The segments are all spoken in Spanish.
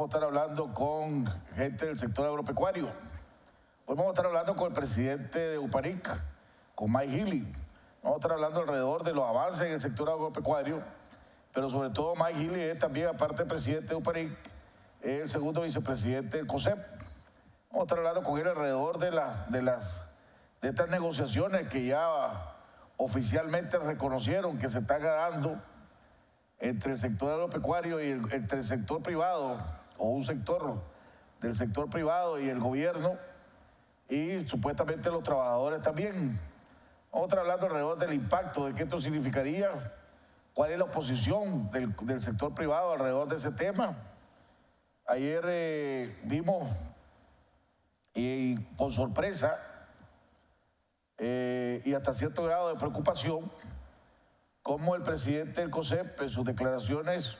vamos a estar hablando con gente del sector agropecuario. Hoy vamos a estar hablando con el presidente de UPARIC, con Mike Healy. Vamos a estar hablando alrededor de los avances en el sector agropecuario, pero sobre todo Mike Healy es también, aparte del presidente de UPARIC, es el segundo vicepresidente del COSEP. Vamos a estar hablando con él alrededor de estas negociaciones que ya oficialmente reconocieron que se están dando entre el sector agropecuario y entre el sector privado, o un sector del sector privado y el gobierno, y supuestamente los trabajadores también. Vamos a estar hablando alrededor del impacto, de qué esto significaría, cuál es la posición del sector privado alrededor de ese tema. Ayer vimos, y con sorpresa, y hasta cierto grado de preocupación, cómo el presidente del COSEP en sus declaraciones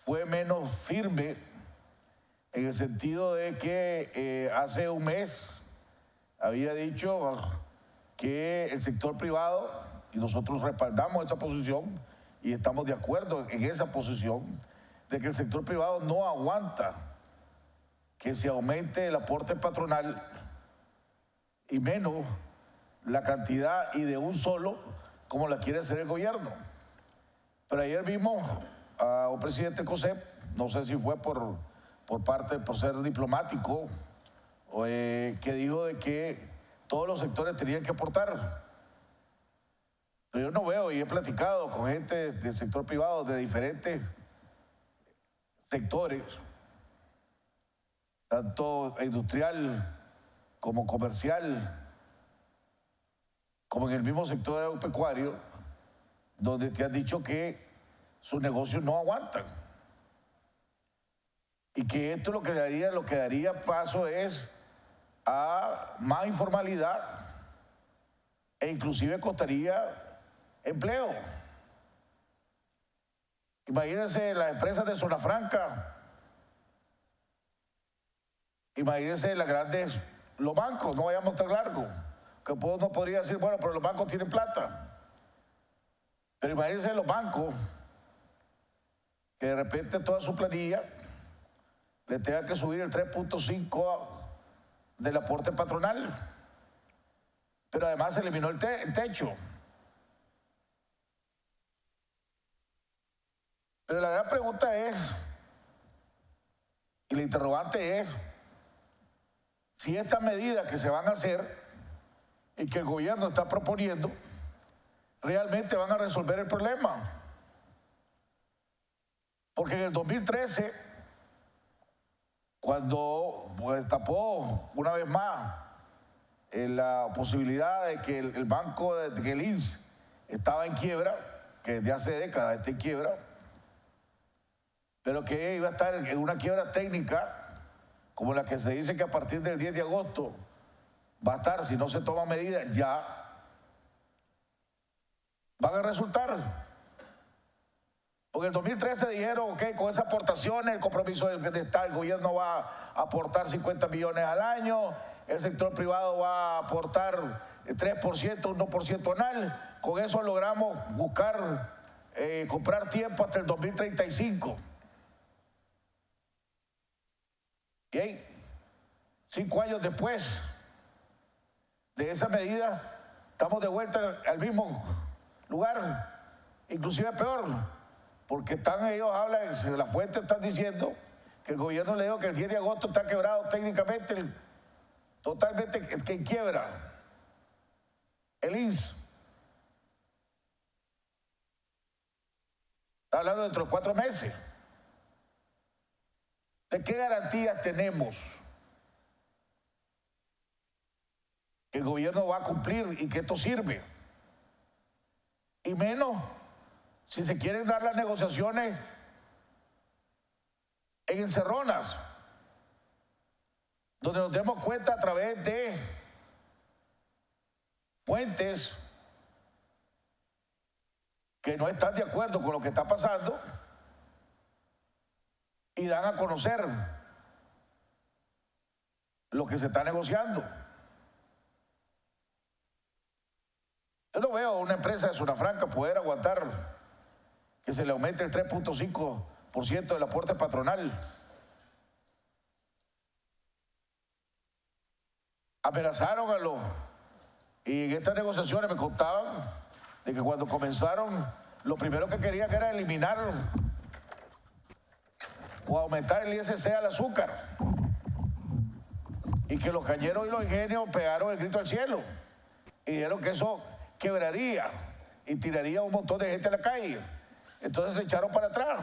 fue menos firme en el sentido de que hace un mes había dicho que el sector privado, y nosotros respaldamos esa posición y estamos de acuerdo en esa posición, de que el sector privado no aguanta que se aumente el aporte patronal y menos la cantidad y de un solo como la quiere hacer el gobierno. Pero ayer vimos a un presidente del COSEP, no sé si fue por ser diplomático, que dijo de que todos los sectores tenían que aportar. Pero yo no veo, y he platicado con gente del sector privado de diferentes sectores, tanto industrial como comercial, como en el mismo sector agropecuario, donde te han dicho que sus negocios no aguantan. Y que esto lo que daría paso es a más informalidad e inclusive costaría empleo. Imagínense las empresas de zona franca, imagínense las grandes, los bancos, no vayamos tan largo, que uno podría decir, bueno, pero los bancos tienen plata. Pero imagínense los bancos que de repente toda su planilla le tenga que subir el 3.5 del aporte patronal, pero además se eliminó el techo. Pero la gran pregunta es, y la interrogante es, si estas medidas que se van a hacer y que el gobierno está proponiendo realmente van a resolver el problema. Porque en el 2013, cuando tapó una vez más la posibilidad de que el banco, de que el INS estaba en quiebra, que desde hace décadas está en quiebra, pero que iba a estar en una quiebra técnica, como la que se dice que a partir del 10 de agosto va a estar, si no se toman medidas, ya van a resultar. Porque en el 2013 dijeron, ok, con esas aportaciones, el compromiso de estar, el gobierno va a aportar 50 millones al año, el sector privado va a aportar 3%, 1% anual. Con eso logramos comprar tiempo hasta el 2035. Y ahí, 5 años después de esa medida, estamos de vuelta al mismo lugar, inclusive peor, porque las fuentes están diciendo que el gobierno le dijo que el 10 de agosto está quebrado técnicamente, totalmente que en quiebra el INS. Está hablando dentro de 4 meses. ¿De qué garantías tenemos que el gobierno va a cumplir y que esto sirve? Y menos si se quieren dar las negociaciones en encerronas, donde nos demos cuenta a través de fuentes que no están de acuerdo con lo que está pasando y dan a conocer lo que se está negociando. Yo no veo a una empresa de zona franca poder aguantar que se le aumente el 3.5% del aporte patronal amenazaron a los... Y en estas negociaciones me contaban de que cuando comenzaron, lo primero que querían era eliminar o aumentar el ISC al azúcar. Y que los cañeros y los ingenios pegaron el grito al cielo. Y dijeron que eso quebraría y tiraría un montón de gente a la calle. Entonces se echaron para atrás.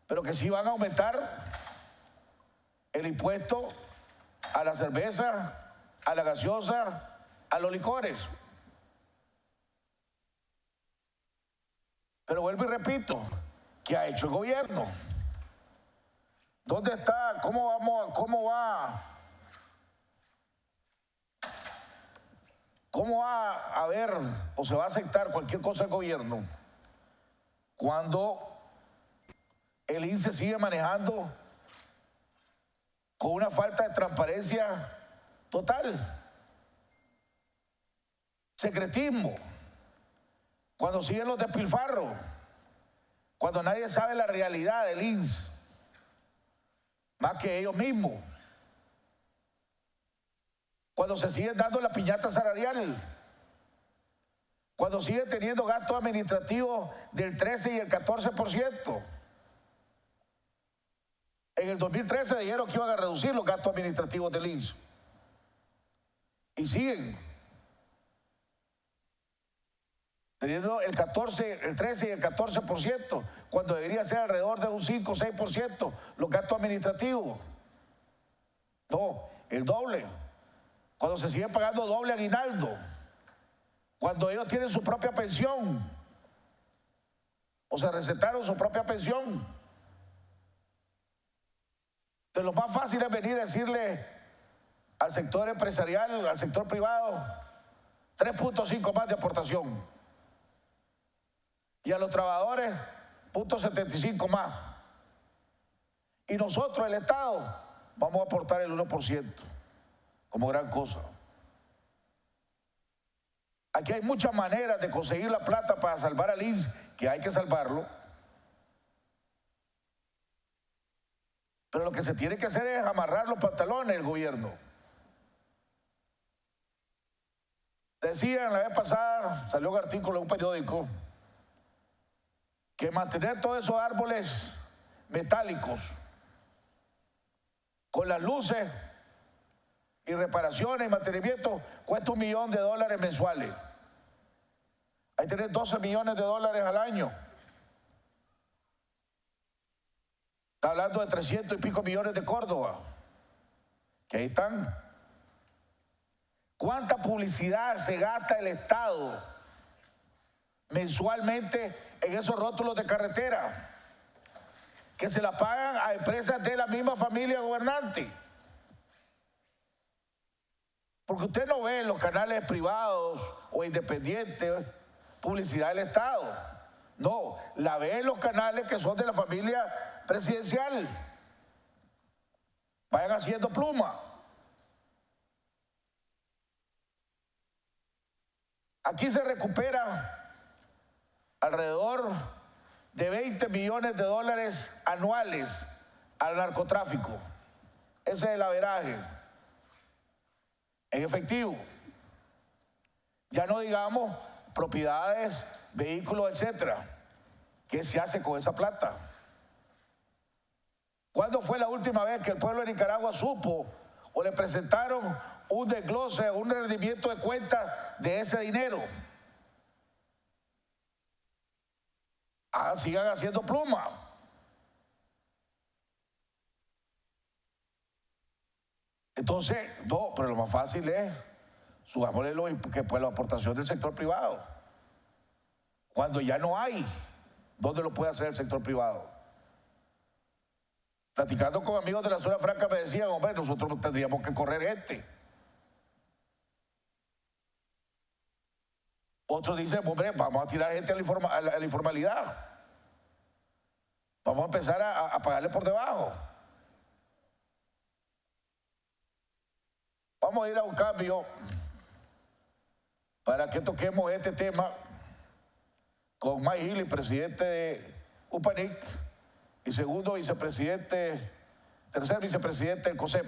Pero que sí van a aumentar el impuesto a la cerveza, a la gaseosa, a los licores. Pero vuelvo y repito, ¿qué ha hecho el gobierno? ¿Dónde está? ¿Cómo va a haber o se va a aceptar cualquier cosa del gobierno cuando el INSE sigue manejando con una falta de transparencia total? Secretismo, cuando siguen los despilfarros, cuando nadie sabe la realidad del INSS, más que ellos mismos, cuando se siguen dando la piñata salarial, cuando siguen teniendo gastos administrativos del 13 y el 14%. En el 2013 dijeron que iban a reducir los gastos administrativos del INSS y siguen teniendo el 13 y el 14%, cuando debería ser alrededor de un 5 o 6% los gastos administrativos. No, el doble. Cuando se sigue pagando doble aguinaldo, cuando ellos tienen su propia pensión o se recetaron su propia pensión. Entonces, lo más fácil es venir a decirle al sector empresarial, al sector privado, 3.5 más de aportación. Y a los trabajadores, 0.75 más. Y nosotros, el Estado, vamos a aportar el 1% como gran cosa. Aquí hay muchas maneras de conseguir la plata para salvar al INSS, que hay que salvarlo. Pero lo que se tiene que hacer es amarrar los pantalones del gobierno. Decían la vez pasada, salió un artículo en un periódico, que mantener todos esos árboles metálicos con las luces y reparaciones y mantenimiento cuesta $1 millón mensuales. Hay que tener $12 millones al año. Está hablando de 300 y pico millones de Córdoba, que ahí están. ¿Cuánta publicidad se gasta el Estado mensualmente en esos rótulos de carretera que se la pagan a empresas de la misma familia gobernante? Porque usted no ve en los canales privados o independientes publicidad del Estado. No, la ve en los canales que son de la familia presidencial. Vayan haciendo pluma. Aquí se recupera alrededor de $20 millones anuales al narcotráfico. Ese es el averaje en efectivo. Ya no digamos propiedades, vehículos, etcétera. ¿Qué se hace con esa plata? ¿Cuándo fue la última vez que el pueblo de Nicaragua supo o le presentaron un desglose, un rendimiento de cuenta de ese dinero? Sigan haciendo pluma. Entonces, no, pero lo más fácil es subámosle la aportación del sector privado. Cuando ya no hay, ¿dónde lo puede hacer el sector privado? Platicando con amigos de la zona franca me decían, hombre, nosotros tendríamos que correr gente. Otros dicen, hombre, vamos a tirar gente a la informalidad. Vamos a empezar a pagarle por debajo. Vamos a ir a un cambio para que toquemos este tema con Mike Gili, presidente de UPANIC, y tercer vicepresidente del COSEP.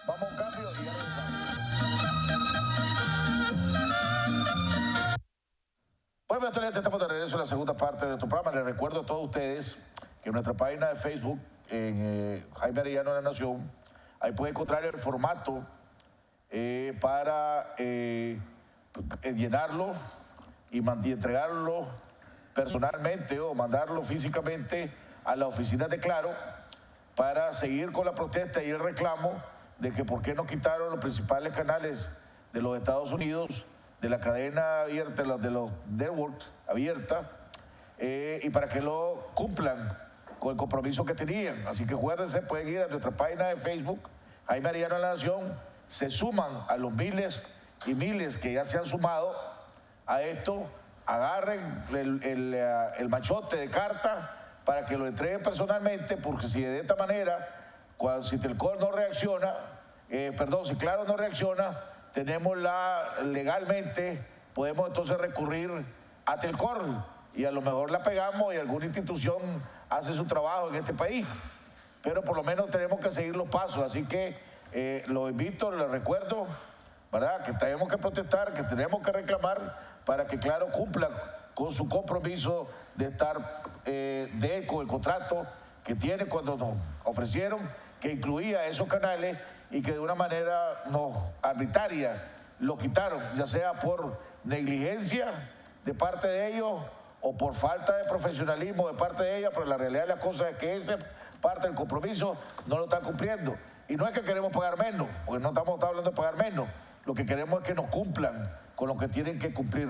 Vamos a un cambio y ya regresamos. Bueno, estamos de regreso en la segunda parte de nuestro programa. Les recuerdo a todos ustedes que en nuestra página de Facebook, en Jaime Arellano de la Nación, ahí pueden encontrar el formato para llenarlo y entregarlo personalmente o mandarlo físicamente a la oficina de Claro para seguir con la protesta y el reclamo de que por qué no quitaron los principales canales de los Estados Unidos de la cadena abierta, de los networks abierta, y para que lo cumplan con el compromiso que tenían. Así que acuérdense, pueden ir a nuestra página de Facebook, Jaime Arellano de la Nación, se suman a los miles y miles que ya se han sumado a esto, agarren el machote de carta para que lo entreguen personalmente, porque si de esta manera, si Telcor no reacciona, si Claro no reacciona, tenemos legalmente, podemos entonces recurrir a Telcor y a lo mejor la pegamos y alguna institución hace su trabajo en este país. Pero por lo menos tenemos que seguir los pasos, así que los invito, les recuerdo, ¿verdad?, que tenemos que protestar, que tenemos que reclamar para que Claro cumpla con su compromiso de estar con el contrato que tiene cuando nos ofrecieron, que incluía esos canales y que de una manera arbitraria lo quitaron, ya sea por negligencia de parte de ellos o por falta de profesionalismo de parte de ella, pero la realidad de las cosas es que esa parte del compromiso no lo están cumpliendo. Y no es que queremos pagar menos, porque no estamos hablando de pagar menos, lo que queremos es que nos cumplan con lo que tienen que cumplir.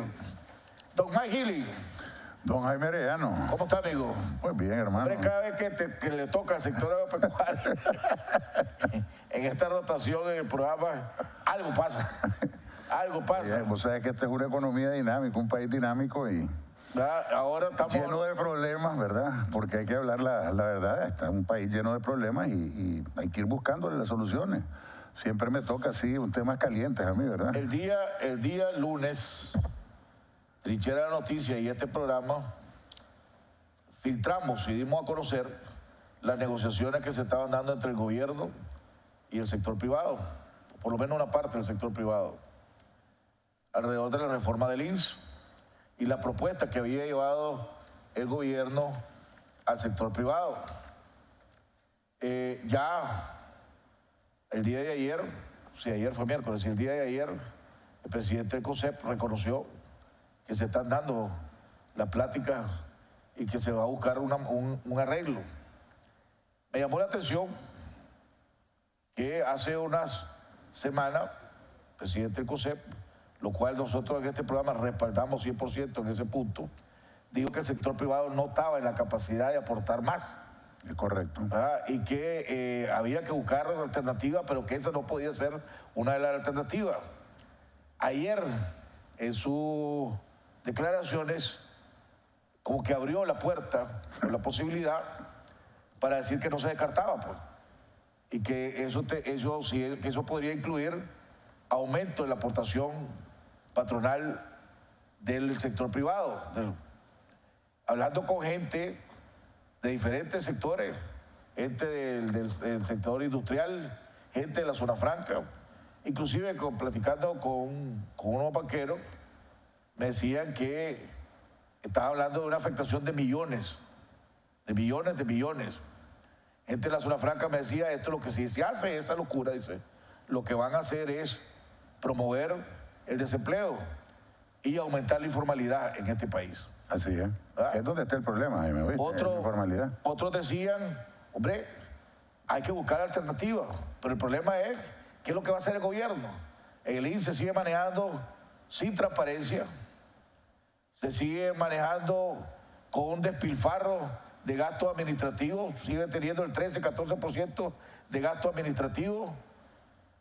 Don Mike Healy. Don Jaime Arellano. ¿Cómo está, amigo? Pues bien, hermano. Hombre, cada vez que le toca al sector agropecuario, en esta rotación en el programa, algo pasa. Algo pasa. Bien, vos sabés que esta es una economía dinámica, un país dinámico y ahora estamos lleno de problemas, ¿verdad? Porque hay que hablar la verdad. Está un país lleno de problemas y hay que ir buscándole las soluciones. Siempre me toca así un tema caliente a mí, ¿verdad? El día lunes, Trinchera de Noticias y este programa filtramos y dimos a conocer las negociaciones que se estaban dando entre el gobierno y el sector privado, por lo menos una parte del sector privado, alrededor de la reforma del INS y la propuesta que había llevado el gobierno al sector privado. Ya el día de ayer, ayer fue miércoles, y el día de ayer el presidente del COSEP reconoció que se están dando las pláticas y que se va a buscar un arreglo. Me llamó la atención que hace unas semanas el presidente del COSEP, lo cual nosotros en este programa respaldamos 100% en ese punto, dijo que el sector privado no estaba en la capacidad de aportar más. Es correcto. Y que había que buscar alternativas, pero que esa no podía ser una de las alternativas. Ayer, en sus declaraciones, como que abrió la puerta, la posibilidad, para decir que no se descartaba, pues, y que eso podría incluir aumento en la aportación patronal del sector privado. Hablando con gente de diferentes sectores, gente del sector industrial, gente de la zona franca, inclusive platicando con unos banqueros, me decían que estaba hablando de una afectación de millones. Gente de la zona franca me decía, esto es lo que si se hace esa locura, dice, lo que van a hacer es promover el desempleo y aumentar la informalidad en este país. Así es. Es donde está el problema, Jaime, ¿viste? La informalidad. Otros decían, hombre, hay que buscar alternativas, pero el problema es, ¿qué es lo que va a hacer el gobierno? El INS se sigue manejando sin transparencia, se sigue manejando con un despilfarro de gastos administrativos, sigue teniendo el 13-14% de gastos administrativos,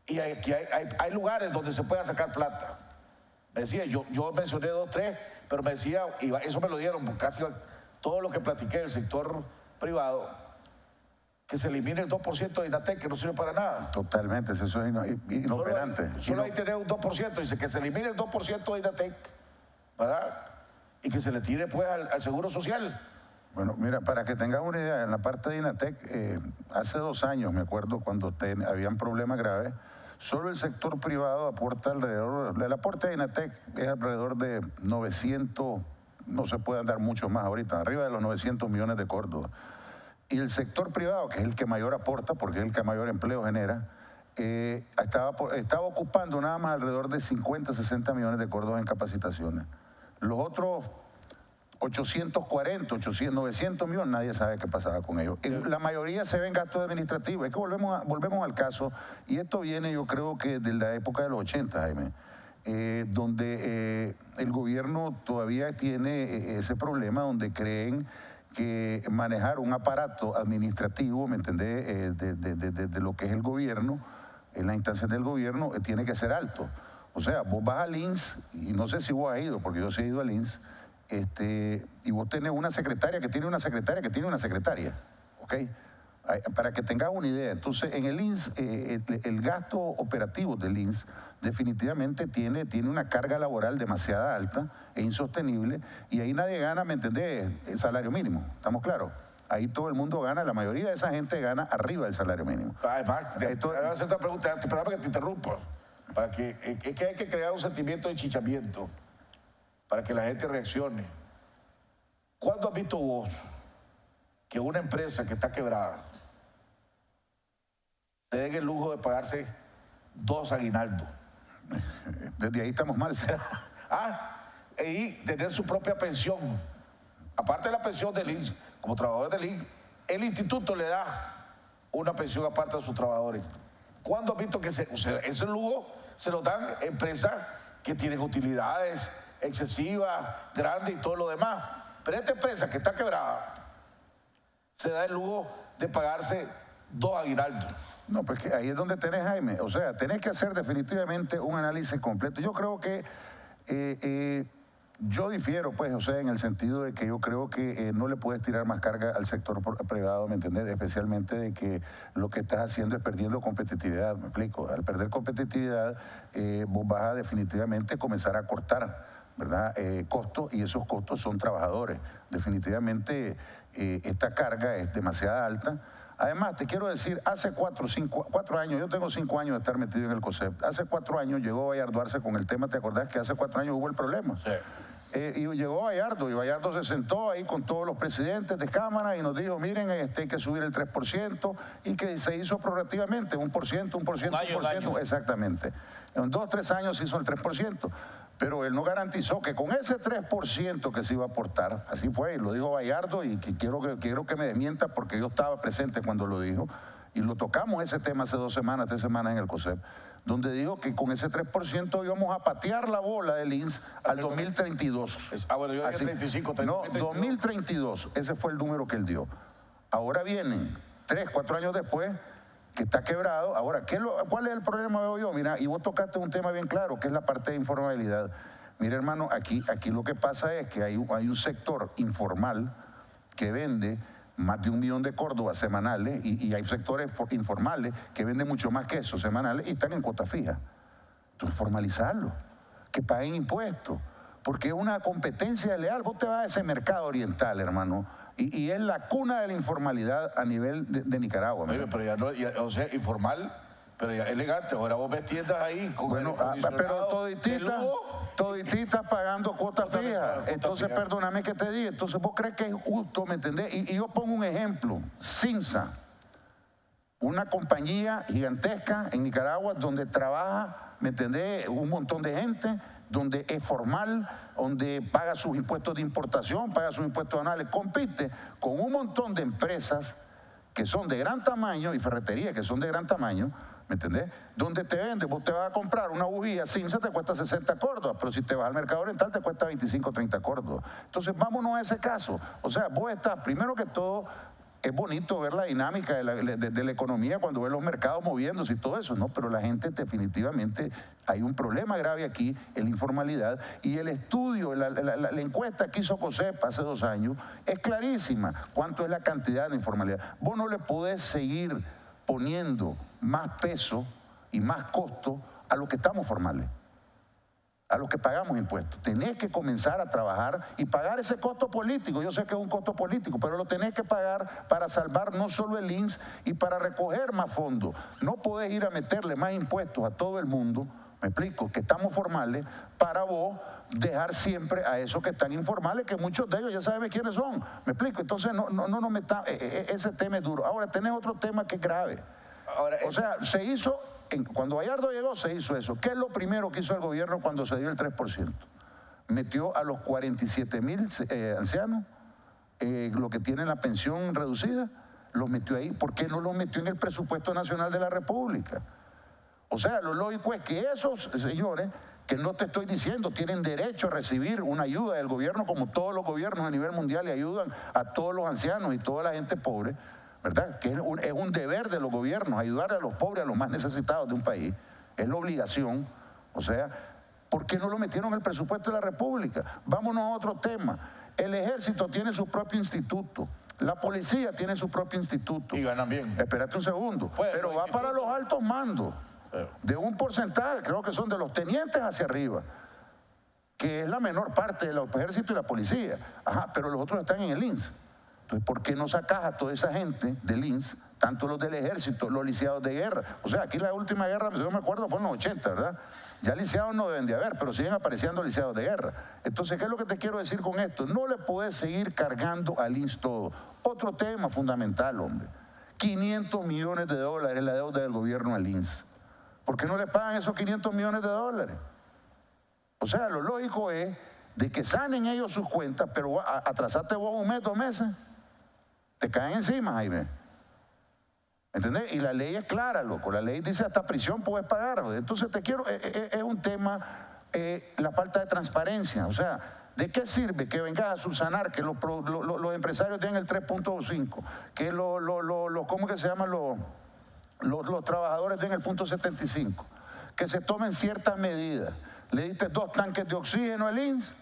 y hay lugares donde se puede sacar plata. Me decía, yo mencioné 2, 3, pero me decía, y eso me lo dieron casi todo lo que platiqué del sector privado, que se elimine el 2% de INATEC, que no sirve para nada. Totalmente, eso es inoperante. Solo hay que tener un 2%, dice que se elimine el 2% de INATEC, ¿verdad? Y que se le tire pues al Seguro Social. Bueno, mira, para que tengas una idea, en la parte de INATEC, hace 2 años, me acuerdo, cuando habían problemas graves, solo el sector privado aporta el aporte de INATEC es alrededor de 900 no se pueden dar muchos más ahorita, arriba de los 900 millones de córdobas. Y el sector privado, que es el que mayor aporta, porque es el que mayor empleo genera, estaba ocupando nada más alrededor de 50, 60 millones de córdobas en capacitaciones. Los otros 840, 800, 900 millones, nadie sabe qué pasaba con ellos. La mayoría se ven gastos administrativos. Es que volvemos al caso, y esto viene yo creo que de la época de los 80, Jaime, donde el gobierno todavía tiene ese problema donde creen que manejar un aparato administrativo, ¿me entendés?, de lo que es el gobierno, en las instancias del gobierno, tiene que ser alto. O sea, vos vas al INS, y no sé si vos has ido, porque yo sí he ido al INS, y vos tenés una secretaria que tiene una secretaria que tiene una secretaria, ¿ok? Para que tengas una idea. Entonces, en el INS, el gasto operativo del INS definitivamente tiene una carga laboral demasiado alta e insostenible, y ahí nadie gana, ¿me entendés?, el salario mínimo, ¿estamos claros? Ahí todo el mundo gana, la mayoría de esa gente gana arriba del salario mínimo. Además, te voy a hacer otra pregunta, perdóname que te interrumpa, es que hay que crear un sentimiento de chichamiento para que la gente reaccione. ¿Cuándo has visto vos que una empresa que está quebrada se den el lujo de pagarse 2 aguinaldos? Desde ahí estamos mal. Y tener su propia pensión. Aparte de la pensión del INS, como trabajador del INS, el instituto le da una pensión aparte a sus trabajadores. ¿Cuándo has visto que ese lujo se lo dan empresas que tienen utilidades excesivas, grandes y todo lo demás? Pero esta empresa que está quebrada se da el lujo de pagarse 2 aguinaldos. No, pues que ahí es donde tenés, Jaime. O sea, tenés que hacer definitivamente un análisis completo. Yo creo que yo difiero, pues, o sea, en el sentido de que yo creo que no le puedes tirar más carga al sector privado, ¿me entiendes? Especialmente de que lo que estás haciendo es perdiendo competitividad, ¿me explico? Al perder competitividad, vos vas a definitivamente comenzar a cortar, ¿verdad?, costos, y esos costos son trabajadores. Definitivamente esta carga es demasiado alta. Además, te quiero decir, hace 4 años, yo tengo 5 años de estar metido en el COSEP, hace 4 años llegó Bayardo Arce con el tema, ¿te acordás que hace 4 años hubo el problema? Sí. Y llegó Bayardo, y Bayardo se sentó ahí con todos los presidentes de Cámara y nos dijo, miren, hay que subir el 3%, y que se hizo progresivamente, 1%, 1%, exactamente. En 2 o 3 años se hizo el 3%. Pero él no garantizó que con ese 3% que se iba a aportar, así fue, y lo dijo Bayardo, y quiero que me desmienta porque yo estaba presente cuando lo dijo, y lo tocamos ese tema hace 2 semanas, 3 semanas en el COSEP, donde dijo que con ese 3% íbamos a patear la bola del INS al 2032. Bueno, yo dije 35, 32. No, 2032, ese fue el número que él dio. Ahora vienen 3, 4 años después, que está quebrado. Ahora, ¿cuál es el problema, veo yo? Mira, y vos tocaste un tema bien claro, que es la parte de informalidad. Mira, hermano, aquí lo que pasa es que hay un sector informal que vende más de 1 millón de córdobas semanales, y hay sectores informales que venden mucho más que eso semanales y están en cuota fija. Entonces, formalizarlo, que paguen impuestos, porque es una competencia leal. Vos te vas a ese mercado oriental, hermano, y es la cuna de la informalidad a nivel de Nicaragua. Oye, pero ya no, o sea, informal, pero ya elegante. Ahora vos ves tiendas ahí con bueno, pero todititas pagando cuota fija. Entonces, perdóname que te diga, entonces vos crees que es justo, ¿me entendés? Y yo pongo un ejemplo, Cinsa, una compañía gigantesca en Nicaragua donde trabaja, ¿me entendés?, un montón de gente, donde es formal, donde paga sus impuestos de importación, paga sus impuestos anuales, compite con un montón de empresas que son de gran tamaño y ferreterías que son de gran tamaño, ¿me entendés? Donde te vende, vos te vas a comprar una bujía Cinsa, te cuesta 60 córdobas, pero si te vas al mercado oriental te cuesta 25, 30 córdobas. Entonces vámonos a ese caso. O sea, vos estás, primero que todo, es bonito ver la dinámica de la economía cuando ves los mercados moviéndose y todo eso, ¿no? Pero la gente definitivamente, hay un problema grave aquí en la informalidad, y el estudio, la encuesta que hizo COSEP hace 2 años es clarísima. ¿Cuánto es la cantidad de informalidad? Vos no le podés seguir poniendo más peso y más costo a los que estamos formales, a los que pagamos impuestos. Tenés que comenzar a trabajar y pagar ese costo político. Yo sé que es un costo político, pero lo tenés que pagar para salvar no solo el INS y para recoger más fondos. No podés ir a meterle más impuestos a todo el mundo, ¿me explico? Que estamos formales para vos dejar siempre a esos que están informales, que muchos de ellos ya saben quiénes son, ¿me explico? Entonces no nos metamos, ese tema es duro. Ahora tenés otro tema que es grave. Ahora, o sea, se hizo, cuando Gallardo llegó se hizo eso. ¿Qué es lo primero que hizo el gobierno cuando se dio el 3%? Metió a los 47,000 ancianos, lo que tienen la pensión reducida, los metió ahí. ¿Por qué no los metió en el presupuesto nacional de la República? O sea, lo lógico es que esos señores, que no te estoy diciendo, tienen derecho a recibir una ayuda del gobierno, como todos los gobiernos a nivel mundial le ayudan a todos los ancianos y toda la gente pobre, ¿verdad? Que es un deber de los gobiernos ayudar a los pobres, a los más necesitados de un país. Es la obligación. O sea, ¿por qué no lo metieron en el presupuesto de la República? Vámonos a otro tema. El ejército tiene su propio instituto. La policía tiene su propio instituto. Y ganan bien. Espérate un segundo. Pero va para los altos mandos. De un porcentaje, creo que son de los tenientes hacia arriba, que es la menor parte del ejército y la policía. Ajá, pero los otros están en el INS. Entonces, ¿por qué no sacas a toda esa gente del INS, tanto los del ejército, los lisiados de guerra? O sea, aquí la última guerra, yo me acuerdo, fue en los 80, ¿verdad? Ya lisiados no deben de haber, pero siguen apareciendo lisiados de guerra. Entonces, ¿qué es lo que te quiero decir con esto? No le puedes seguir cargando al INS todo. Otro tema fundamental, hombre. 500 millones de dólares es la deuda del gobierno al INS. ¿Por qué no le pagan esos 500 millones de dólares? O sea, lo lógico es de que sanen ellos sus cuentas, pero atrasaste vos un mes, 2 meses, te caen encima, Jaime. ¿Entendés? Y la ley es clara, loco. La ley dice hasta prisión puedes pagar. Entonces es un tema, la falta de transparencia. O sea, ¿de qué sirve que vengas a subsanar que los empresarios den el 3.5, que ¿cómo que se llaman los trabajadores den el 0.75, que se tomen ciertas medidas? Le diste 2 tanques de oxígeno al INS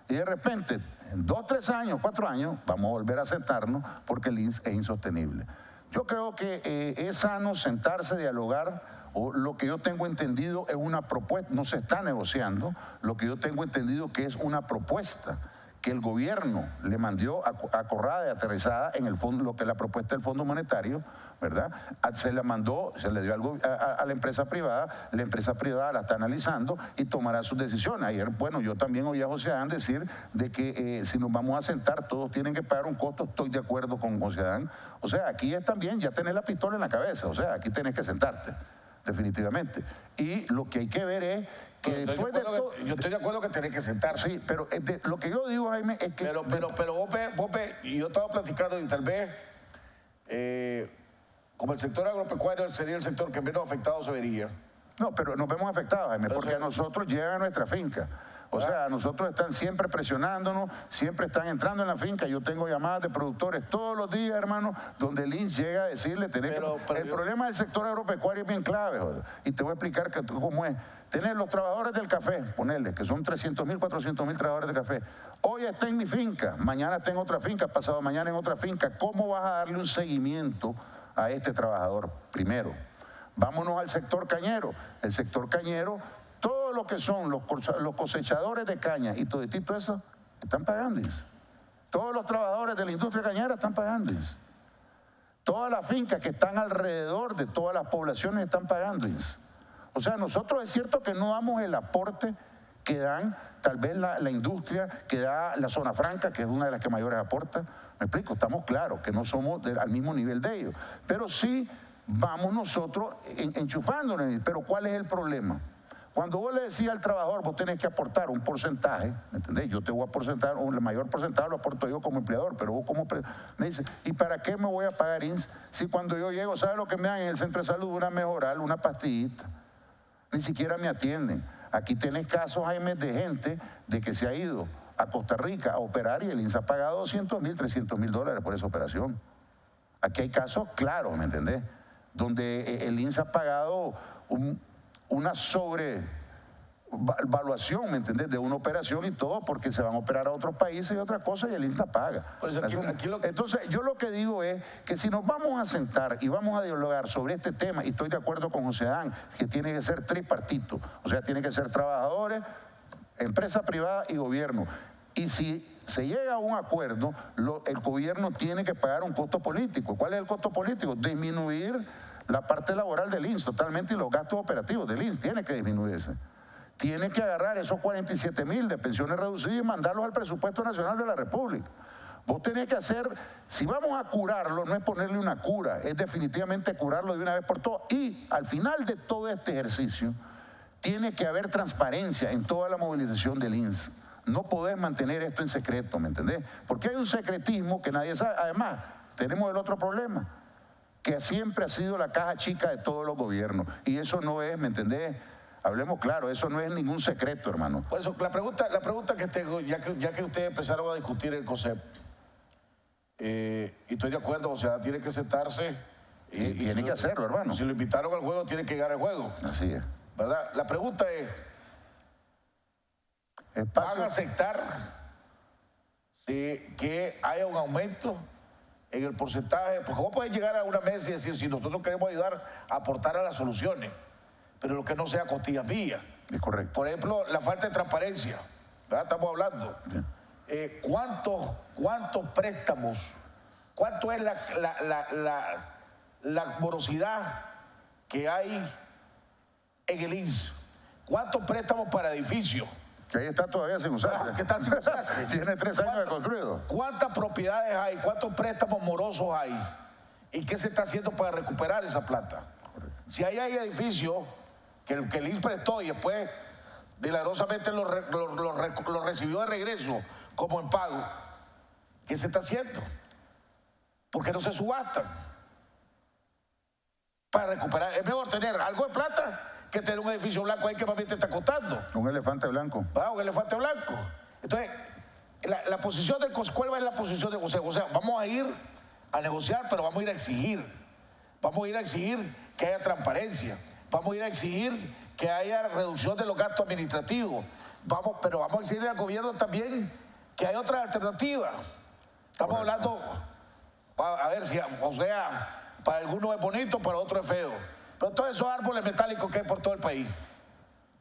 y de repente, en 2, 3 años, 4 años, vamos a volver a sentarnos porque el INS es insostenible. Yo creo que es sano sentarse, dialogar, o lo que yo tengo entendido es una propuesta, no se está negociando, lo que yo tengo entendido que es una propuesta que el gobierno le mandó acordada y aterrizada en el fondo, lo que es la propuesta del Fondo Monetario, ¿verdad? Se la mandó, se le dio a la empresa privada la está analizando y tomará sus decisiones. Ayer, bueno, yo también oí a José Adán decir de que si nos vamos a sentar todos tienen que pagar un costo, estoy de acuerdo con José Adán. O sea, aquí es también ya tener la pistola en la cabeza, o sea, aquí tenés que sentarte, definitivamente. Y lo que hay que ver es que después de todo... Yo estoy de acuerdo que tenés que sentarse. Sí, pero lo que yo digo, Jaime, es que... Pero vos ves, y yo estaba platicando y tal vez, como el sector agropecuario sería el sector que menos afectado se vería. No, pero nos vemos afectados, Jaime, porque a nosotros llegan a nuestra finca. O sea, a nosotros están siempre presionándonos, siempre están entrando en la finca. Yo tengo llamadas de productores todos los días, hermano, donde el INS llega a decirle, el problema del sector agropecuario es bien clave, joder. Y te voy a explicar cómo es. Tener los trabajadores del café, ponerles, que son 300,000, 400,000 trabajadores de café. Hoy está en mi finca, mañana está en otra finca, pasado mañana en otra finca. ¿Cómo vas a darle un seguimiento a este trabajador? Primero, vámonos al sector cañero. El sector cañero, todo lo que son los cosechadores de caña y toditito eso, están pagando INS. Todos los trabajadores de la industria cañera están pagando INS. Todas las fincas que están alrededor de todas las poblaciones están pagando INS. O sea, nosotros es cierto que no damos el aporte que dan tal vez la industria, que da la zona franca, que es una de las que mayores aporta. Me explico, estamos claros que no somos al mismo nivel de ellos. Pero sí vamos nosotros enchufándonos. Pero ¿cuál es el problema? Cuando vos le decís al trabajador, vos tenés que aportar un porcentaje, ¿me entendés? Yo te voy a aportar, el mayor porcentaje lo aporto yo como empleador, pero vos me dices, ¿y para qué me voy a pagar INS si cuando yo llego, ¿sabes lo que me dan en el centro de salud? Una mejoral, una pastillita. Ni siquiera me atienden. Aquí tenés casos, Jaime, de gente de que se ha ido a Costa Rica a operar y el INS ha pagado 200,000, 300,000 dólares por esa operación. Aquí hay casos claros, ¿me entendés? Donde el INS ha pagado una sobrevaluación, ¿me entendés? De una operación y todo, porque se van a operar a otros países y otras cosas y el INS la paga. Pues Entonces, yo lo que digo es que si nos vamos a sentar y vamos a dialogar sobre este tema, y estoy de acuerdo con José Adán, que tiene que ser tripartito, o sea, tiene que ser trabajadores, empresa privada y gobierno. Y si se llega a un acuerdo, el gobierno tiene que pagar un costo político. ¿Cuál es el costo político? Disminuir la parte laboral del INS totalmente y los gastos operativos del INS tiene que disminuirse. tiene que agarrar esos 47.000 de pensiones reducidas y mandarlos al presupuesto nacional de la República. Vos tenés que hacer, si vamos a curarlo, no es ponerle una cura, es definitivamente curarlo de una vez por todas. Y al final de todo este ejercicio, tiene que haber transparencia en toda la movilización del INSS. No podés mantener esto en secreto, ¿me entendés? Porque hay un secretismo que nadie sabe. Además, tenemos el otro problema, que siempre ha sido la caja chica de todos los gobiernos. Y eso no es, ¿me entendés? Hablemos claro, eso no es ningún secreto, hermano. Por eso, la pregunta que tengo, ya que ustedes empezaron a discutir el concepto, y estoy de acuerdo, o sea, tiene que sentarse. Y tiene que hacerlo, hermano. Si lo invitaron al juego, tiene que llegar al juego. Así es. ¿Verdad? La pregunta es, ¿van a aceptar que haya un aumento en el porcentaje? Porque vos podés llegar a una mesa y decir, si nosotros queremos ayudar a aportar a las soluciones, pero lo que no sea costillas mías. Es correcto. Por ejemplo, la falta de transparencia, ¿verdad? Estamos hablando. ¿Cuántos préstamos? ¿Cuánto es la morosidad que hay en el INSS? ¿Cuántos préstamos para edificios? Que ahí está todavía sin usarse. ¿Qué están sin usarse? Tiene 3 años de construido. ¿Cuántas propiedades hay? ¿Cuántos préstamos morosos hay? ¿Y qué se está haciendo para recuperar esa plata? Correcto. Si ahí hay edificios que el INSS prestó y después milagrosamente lo recibió de regreso como en pago, ¿qué se está haciendo? ¿Por qué no se subastan? Para recuperar, es mejor tener algo de plata que tener un edificio blanco ahí que más bien te está costando. Un elefante blanco. Un elefante blanco. Entonces, la posición del ¿cuál va a ser la posición del Consejo? O sea, vamos a ir a negociar, pero vamos a ir a exigir. Vamos a ir a exigir que haya transparencia. Vamos a ir a exigir que haya reducción de los gastos administrativos. Pero vamos a exigirle al gobierno también que hay otra alternativa. Estamos hablando, a ver si, o sea, para algunos es bonito, para otros es feo. Pero todos esos árboles metálicos que hay por todo el país,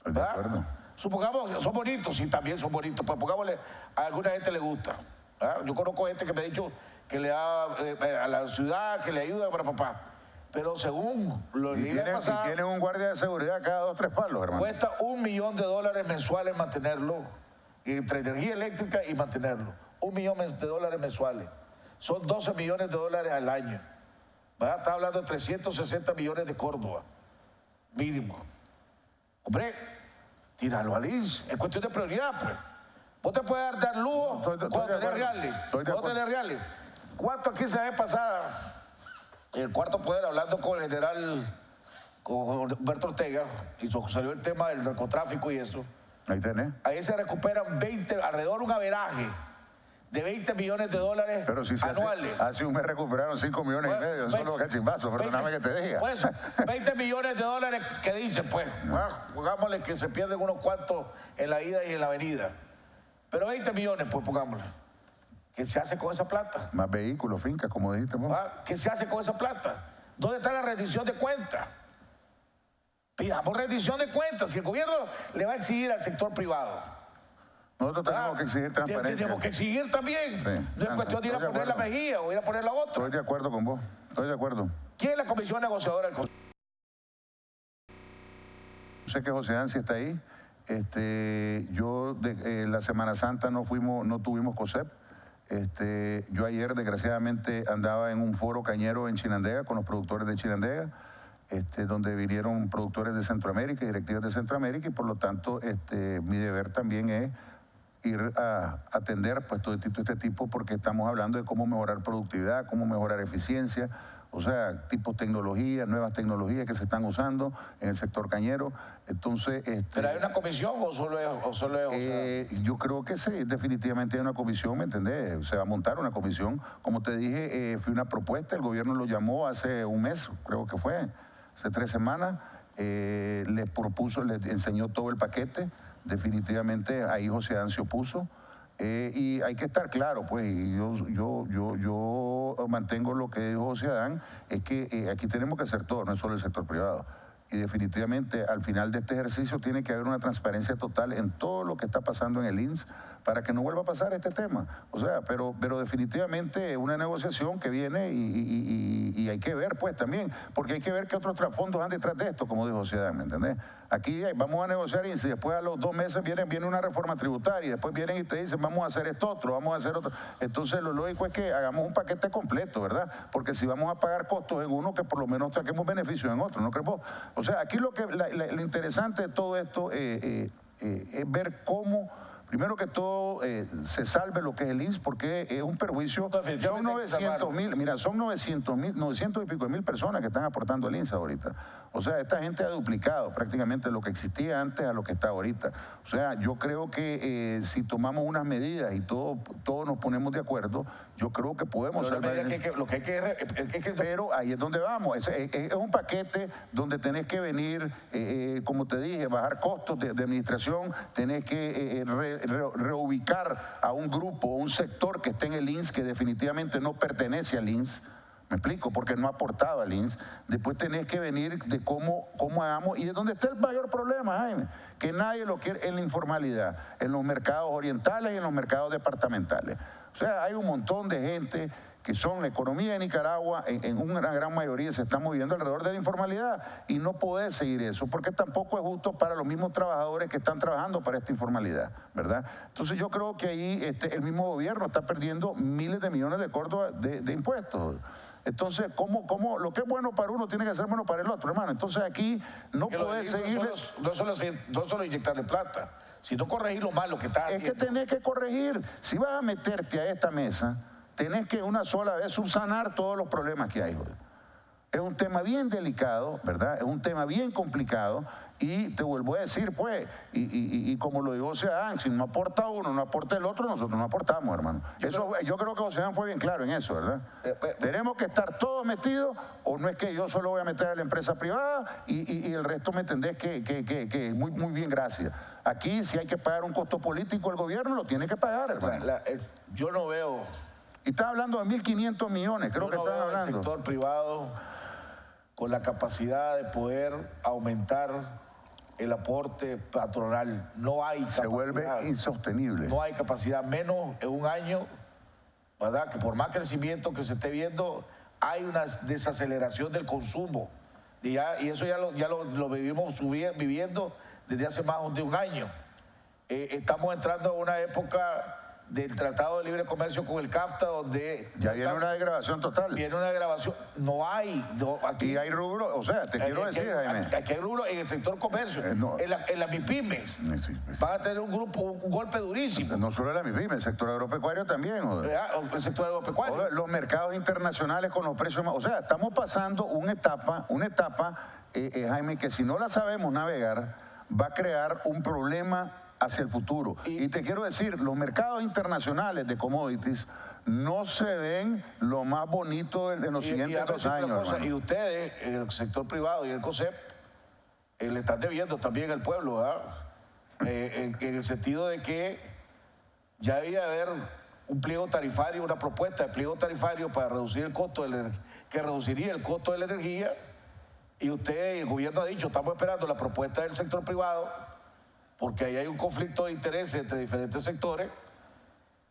¿verdad? Supongamos, son bonitos, sí, también son bonitos, pero pongámosle, a alguna gente le gusta. ¿Verdad? Yo conozco gente que me ha dicho que le da a la ciudad, que le ayuda para papá. Pero según lo que tienen un guardia de seguridad cada 2 o 3 palos, hermano. Cuesta $1 millón mensuales mantenerlo, entre energía eléctrica y mantenerlo. $1 millón mensuales. Son $12 millones al año. ¿Verdad? Está hablando de 360 millones de Córdoba, mínimo. Hombre, tíralo al INSS, es cuestión de prioridad, pues. Vos te puedes dar lujo cuando tenés reales. ¿Cuánto aquí se ve pasada? El cuarto poder, hablando con el general, con Humberto Ortega, y salió el tema del narcotráfico y eso. Ahí tenés. Ahí se recuperan alrededor de un averaje de $20 millones pero si anuales. Hace un mes recuperaron 5 millones y medio, solo cachimbazos, perdóname que te diga. Pues, $20 millones que dicen, pues, pongámosle que se pierden unos cuantos en la ida y en la venida. Pero 20 millones, pues pongámosle. ¿Qué se hace con esa plata? Más vehículos, fincas, como dijiste vos. ¿Qué se hace con esa plata? ¿Dónde está la rendición de cuentas? Pidamos rendición de cuentas. Si el gobierno le va a exigir al sector privado, nosotros tenemos que exigir transparencia. Tenemos que exigir también. Sí. No es cuestión de ir a poner la mejilla o ir a poner la otra. Estoy de acuerdo con vos. Estoy de acuerdo. ¿Quién es la comisión negociadora del Consejo? Sé que José Ansi está ahí. Yo la Semana Santa no tuvimos COSEP. Yo ayer desgraciadamente andaba en un foro cañero en Chinandega con los productores de Chinandega, donde vinieron productores de Centroamérica, directivos de Centroamérica, y por lo tanto mi deber también es ir a atender pues todo este tipo, porque estamos hablando de cómo mejorar productividad, cómo mejorar eficiencia, o sea, tipos de tecnologías, nuevas tecnologías que se están usando en el sector cañero. Entonces, ¿pero hay una comisión o solo es yo creo que sí, definitivamente hay una comisión, ¿me entendés? Se va a montar una comisión. Como te dije, fue una propuesta, el gobierno lo llamó hace un mes, creo que fue, hace 3 semanas, les propuso, les enseñó todo el paquete, definitivamente ahí José Ansi opuso. Y hay que estar claro, pues, y yo mantengo lo que dijo José Adán, es que aquí tenemos que hacer todo, no es solo el sector privado. Y definitivamente al final de este ejercicio tiene que haber una transparencia total en todo lo que está pasando en el INSS, para que no vuelva a pasar este tema. O sea, pero definitivamente una negociación que viene y hay que ver pues también, porque hay que ver qué otros trasfondos han detrás de esto, como dijo Ciudad, ¿me entendés? Aquí vamos a negociar y si después a los 2 meses viene una reforma tributaria y después vienen y te dicen vamos a hacer esto otro, vamos a hacer otro. Entonces lo lógico es que hagamos un paquete completo, ¿verdad? Porque si vamos a pagar costos en uno, que por lo menos saquemos beneficios en otro, ¿no crees vos? O sea, aquí lo interesante de todo esto es ver cómo, primero que todo, se salve lo que es el INSS, porque es un perjuicio. Son 900.000, mira, son 900 y pico de mil personas que están aportando al INSS ahorita. O sea, esta gente ha duplicado prácticamente lo que existía antes a lo que está ahorita. O sea, yo creo que si tomamos unas medidas y todos nos ponemos de acuerdo, yo creo que podemos salvar el INSS. Pero ahí es donde vamos. Es un paquete donde tenés que venir, como te dije, bajar costos de administración, tenés que reubicar a un grupo, un sector que esté en el INSS que definitivamente no pertenece al INSS. ¿Me explico? Porque no aportaba al INSS. Después tenés que venir de cómo hagamos, y es donde está el mayor problema, Jaime, que nadie lo quiere en la informalidad, en los mercados orientales y en los mercados departamentales. O sea, hay un montón de gente que son la economía de Nicaragua, en una gran mayoría se está moviendo alrededor de la informalidad y no podés seguir eso, porque tampoco es justo para los mismos trabajadores que están trabajando para esta informalidad, ¿verdad? Entonces yo creo que ahí el mismo gobierno está perdiendo miles de millones de córdobas de impuestos. Entonces, ¿cómo lo que es bueno para uno tiene que ser bueno para el otro, hermano? Entonces aquí no podés seguir... No solo inyectarle plata, sino corregir lo malo que está haciendo. Es que tenés que corregir. Si vas a meterte a esta mesa, tenés que una sola vez subsanar todos los problemas que hay. Es un tema bien delicado, ¿verdad? Es un tema bien complicado y te vuelvo a decir, pues, y como lo dijo Oceán, si no aporta uno, no aporta el otro, nosotros no aportamos, hermano. Yo creo que Oceán fue bien claro en eso, ¿verdad? Tenemos que estar todos metidos, o no es que yo solo voy a meter a la empresa privada y el resto me entendés que muy, muy bien, gracias. Aquí si hay que pagar un costo político, el gobierno lo tiene que pagar, hermano. Yo no veo... Y están hablando de 1.500 millones, creo que están hablando. El sector privado con la capacidad de poder aumentar el aporte patronal. No hay capacidad. Se vuelve insostenible. No hay capacidad, menos en un año, ¿verdad? Que por más crecimiento que se esté viendo, hay una desaceleración del consumo. Y eso ya lo vivimos viviendo desde hace más de un año. Estamos entrando a una época del Tratado de Libre Comercio con el CAFTA, donde... Ya viene una degradación total. Viene una degradación. No hay... aquí, y hay rubro, o sea, te quiero decir, Jaime. Aquí hay rubro en el sector comercio, en la MIPYME. Van a tener un golpe durísimo. No solo en la MIPYME, el sector agropecuario también. El sector agropecuario. Los mercados internacionales con los precios más... O sea, estamos pasando una etapa, Jaime, que si no la sabemos navegar, va a crear un problema hacia el futuro. Y te quiero decir, los mercados internacionales de commodities no se ven lo más bonito en los siguientes 2 años. Y ustedes, en el sector privado y el COSEP, le están debiendo también al pueblo, ¿verdad? En el sentido de que ya debía haber un pliego tarifario, una propuesta de pliego tarifario para reducir el costo que reduciría el costo de la energía, y usted y el gobierno ha dicho, estamos esperando la propuesta del sector privado, porque ahí hay un conflicto de intereses entre diferentes sectores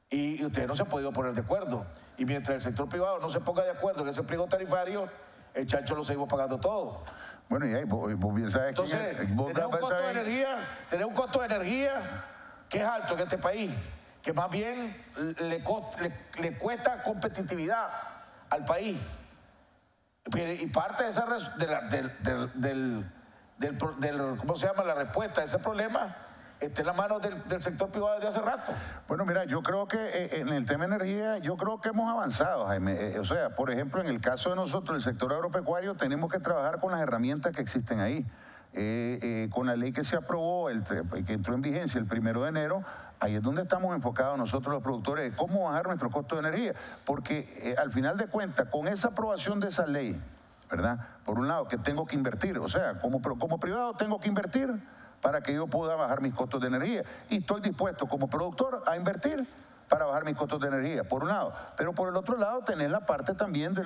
y ustedes no se han podido poner de acuerdo. Y mientras el sector privado no se ponga de acuerdo en ese pliego tarifario, el chancho lo seguimos pagando todo. Bueno, y ahí vos bien sabes que... Entonces, tener un costo de energía que es alto en este país, que más bien le cuesta competitividad al país. Y parte de esa ¿cómo se llama? La respuesta a ese problema está en la mano del sector privado desde hace rato. Bueno, mira, yo creo que en el tema de energía, yo creo que hemos avanzado, Jaime. O sea, por ejemplo, en el caso de nosotros, el sector agropecuario, tenemos que trabajar con las herramientas que existen ahí. Con la ley que se aprobó, que entró en vigencia el 1 de enero, ahí es donde estamos enfocados nosotros los productores, de cómo bajar nuestro costo de energía. Porque al final de cuentas, con esa aprobación de esa ley, ¿verdad? Por un lado, que tengo que invertir, o sea, como privado tengo que invertir para que yo pueda bajar mis costos de energía. Y estoy dispuesto como productor a invertir para bajar mis costos de energía, por un lado. Pero por el otro lado tenés la parte también de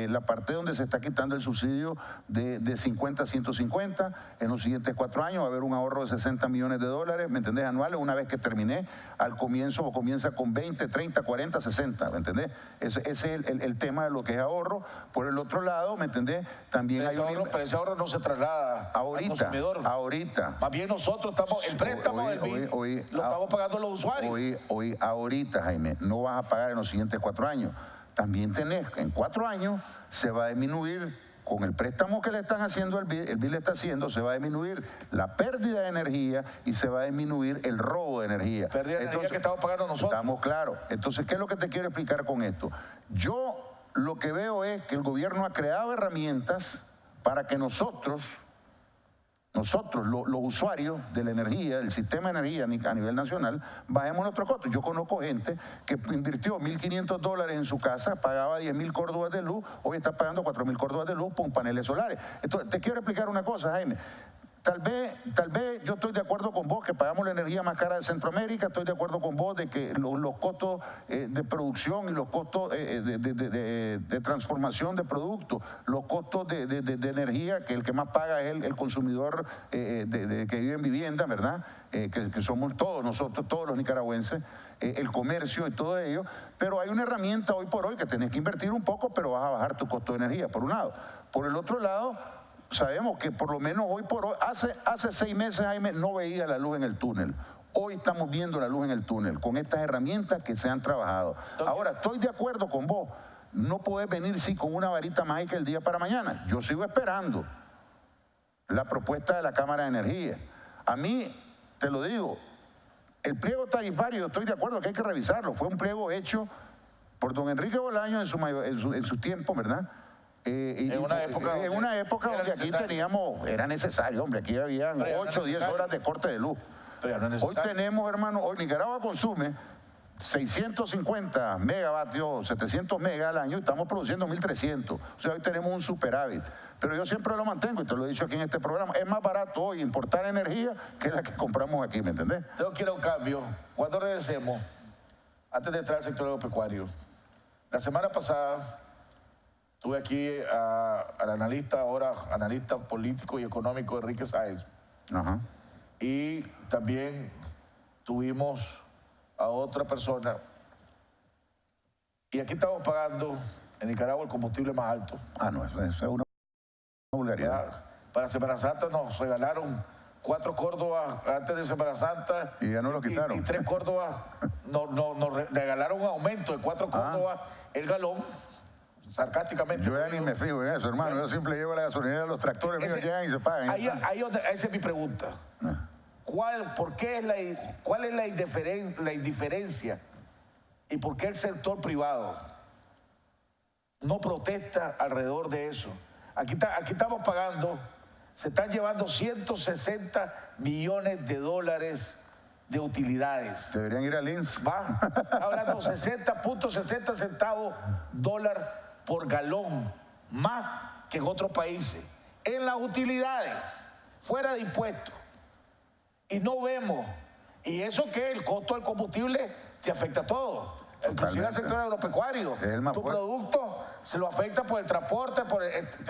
la parte donde se está quitando el subsidio de 50 a 150. En los siguientes 4 años va a haber un ahorro de 60 millones de dólares, ¿me entendés? Anuales, una vez que terminé, al comienzo o comienza con 20, 30, 40, 60, ¿me entendés? Ese es el tema de lo que es ahorro. Por el otro lado, ¿me entendés? También pero ese ahorro no se traslada al consumidor. Ahorita. Más bien nosotros estamos, el préstamo del BID lo estamos pagando los usuarios. Ahorita, Jaime, no vas a pagar en los siguientes 4 años. También tenés, en 4 años se va a disminuir, con el préstamo que le están haciendo, el BID le está haciendo, se va a disminuir la pérdida de energía y se va a disminuir el robo de energía. Pérdida de energía que estamos pagando nosotros. Estamos claros. Entonces, ¿qué es lo que te quiero explicar con esto? Yo lo que veo es que el gobierno ha creado herramientas para que nosotros, los usuarios de la energía, del sistema de energía a nivel nacional, bajemos nuestro costo. Yo conozco gente que invirtió $1.500 en su casa, pagaba 10.000 córdobas de luz, hoy está pagando 4.000 córdobas de luz por paneles solares. Entonces, te quiero explicar una cosa, Jaime. Tal vez yo estoy de acuerdo con vos que pagamos la energía más cara de Centroamérica, estoy de acuerdo con vos de que los costos de producción y los costos de transformación de productos, los costos de energía, que el que más paga es el consumidor que vive en vivienda, ¿verdad? Que somos todos nosotros, todos los nicaragüenses, el comercio y todo ello, pero hay una herramienta hoy por hoy que tenés que invertir un poco, pero vas a bajar tu costo de energía, por un lado. Por el otro lado, sabemos que por lo menos hoy por hoy, hace 6 meses, Jaime, no veía la luz en el túnel. Hoy estamos viendo la luz en el túnel con estas herramientas que se han trabajado. Ahora, estoy de acuerdo con vos. No podés venir, sí, con una varita mágica el día para mañana. Yo sigo esperando la propuesta de la Cámara de Energía. A mí, te lo digo, el pliego tarifario, yo estoy de acuerdo que hay que revisarlo. Fue un pliego hecho por don Enrique Bolaño en su tiempo, ¿verdad? En una época donde aquí teníamos, era necesario, hombre, aquí habían 8 o 10 horas de corte de luz. Hoy tenemos, hermano, hoy Nicaragua consume 650 megavatios, 700 megas al año y estamos produciendo 1.300. O sea, hoy tenemos un superávit. Pero yo siempre lo mantengo y te lo he dicho aquí en este programa. Es más barato hoy importar energía que la que compramos aquí, ¿me entendés? Yo quiero un cambio. Cuando regresemos, antes de entrar al sector agropecuario, la semana pasada tuve aquí al analista, ahora analista político y económico Enrique Sáez. Ajá. Y también tuvimos a otra persona. Y aquí estamos pagando en Nicaragua el combustible más alto. No, eso es una vulgaridad. Para Semana Santa nos regalaron 4 Córdobas antes de Semana Santa. Y ya no lo quitaron. Y 3 Córdobas, nos regalaron un aumento de 4 Córdobas el galón. Sarcásticamente. Yo ya ni me fijo en eso, hermano. Yo siempre llevo la gasolinera a los tractores míos, llegan y se pagan. Esa es mi pregunta. ¿Cuál es la indiferencia y por qué el sector privado no protesta alrededor de eso? Aquí estamos pagando, se están llevando 160 millones de dólares de utilidades. Deberían ir al INS. Está hablando 60.60 centavos dólar por galón, más que en otros países. En las utilidades, fuera de impuestos. Y no vemos. Y eso que el costo del combustible te afecta a todo. Inclusive al sector agropecuario. Tu producto se lo afecta por el transporte, por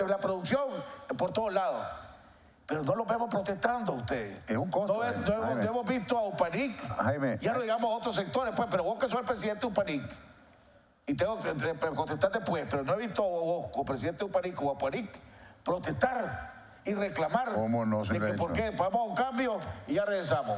la producción, por todos lados. Pero no lo vemos protestando ustedes. Es un costo. No hemos visto a UPANIC. Jaime, ya no digamos a otros sectores, pues, pero vos que sos el presidente de UPANIC. Y tengo que contestar después, pero no he visto a vos, como presidente de UPANIC o a UPANIC, protestar y reclamar. ¿Cómo no se de que por qué, vamos a un cambio y ya regresamos.